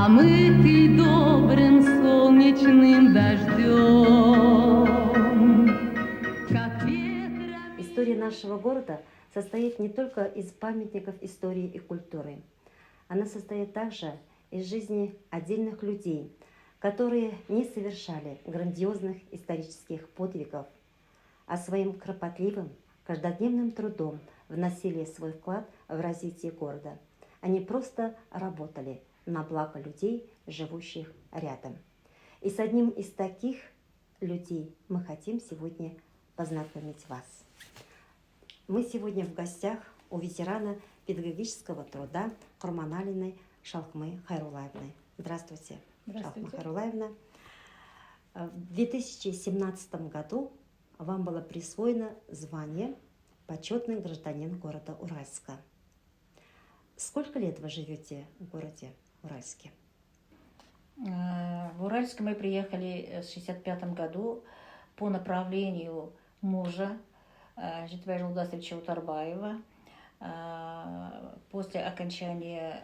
омытый добрым солнечным дождем, как ветром. История нашего города состоит не только из памятников истории и культуры. Она состоит также из жизни отдельных людей, которые не совершали грандиозных исторических подвигов, а своим кропотливым, каждодневным трудом вносили свой вклад в развитие города. Они просто работали на благо людей, живущих рядом. И с одним из таких людей мы хотим сегодня познакомить вас. Мы сегодня в гостях у ветерана педагогического труда Курманалиной Шалхмы Хайрулаевны. Здравствуйте, Шалхма Хайрулаевна. В 2017 году вам было присвоено звание «Почетный гражданин города Уральска». Сколько лет вы живете в городе Уральске? В Уральск мы приехали в 1965 году по направлению мужа Житвая Жолдасовича Утарбаева. После окончания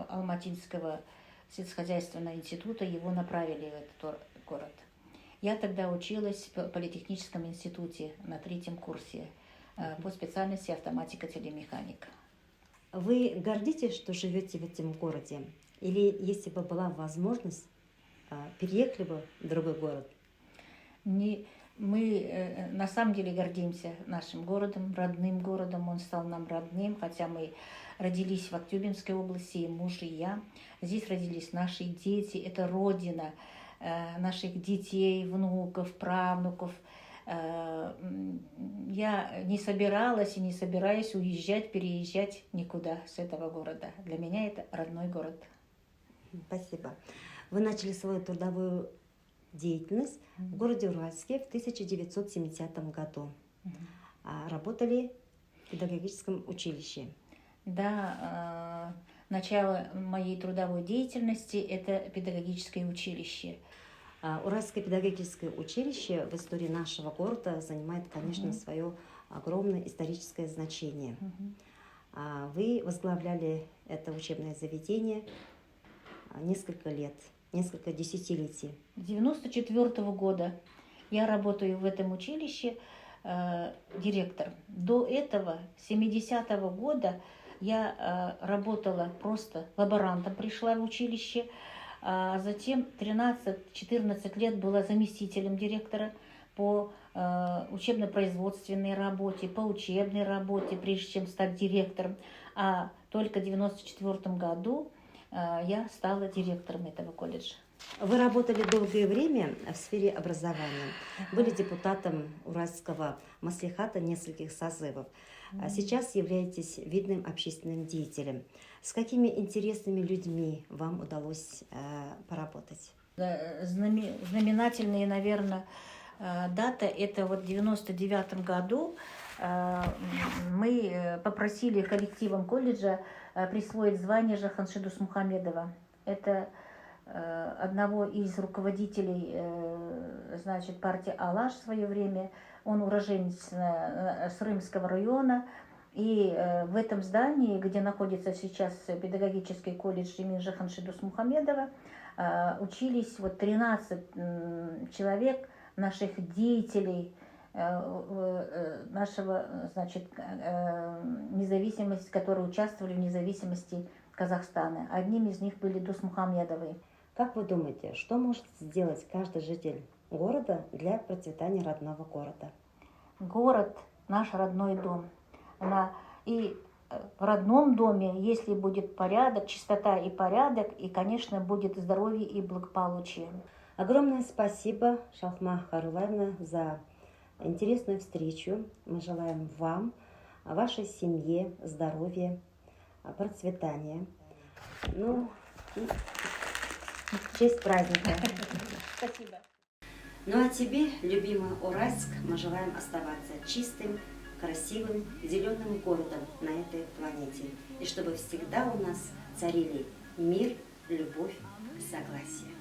Алматинского сельскохозяйственного института его направили в этот город. Я тогда училась в Политехническом институте на 3-м курсе по специальности автоматика-телемеханика. Вы гордитесь, что живете в этом городе? Или если бы была возможность, переехали бы в другой город? Мы на самом деле гордимся нашим городом, родным городом. Он стал нам родным, хотя мы родились в Актюбинской области, и муж, и я. Здесь родились наши дети, это родина наших детей, внуков, правнуков. Я не собиралась и не собираюсь уезжать, переезжать никуда с этого города. Для меня это родной город. Спасибо. Вы начали свою трудовую деятельность в городе Уральске в 1970 году. Работали в педагогическом училище. Да, начало моей трудовой деятельности – это педагогическое училище. Уральское педагогическое училище в истории нашего города занимает, конечно, свое огромное историческое значение. Вы возглавляли это учебное заведение несколько лет, несколько десятилетий. С 1994 года я работаю в этом училище директором. До этого, с 70-го года, я работала просто лаборантом, пришла в училище. А затем 13-14 лет была заместителем директора по учебно-производственной работе, по учебной работе, прежде чем стать директором. А только в 1994 году я стала директором этого колледжа. Вы работали долгое время в сфере образования, были депутатом Уральского маслихата нескольких созывов. Сейчас являетесь видным общественным деятелем. С какими интересными людьми вам удалось поработать? Знаменательные, наверное, дата – это вот в 1999 году мы попросили коллективом колледжа присвоить звание Жаханши Дусмухамедова. Это одного из руководителей, значит, партии «Алаш» в свое время. Он уроженец Срымского района. И в этом здании, где находится сейчас педагогический колледж имени Жаханши Дусмухамедова, учились вот 13 человек, наших деятелей, нашего, значит, независимости, которые участвовали в независимости Казахстана. Одним из них были Дусмухамедовы. Как вы думаете, что может сделать каждый житель города для процветания родного города? Город – наш родной дом. И в родном доме, если будет порядок, чистота и порядок, и, конечно, будет здоровье и благополучие. Огромное спасибо, Шалхма Хайрулаевна, за интересную встречу. Мы желаем вам, вашей семье здоровья, процветания. Ну, и в честь праздника. Спасибо. Ну а тебе, любимый Уральск, мы желаем оставаться чистым, красивым, зеленым городом на этой планете. И чтобы всегда у нас царили мир, любовь и согласие.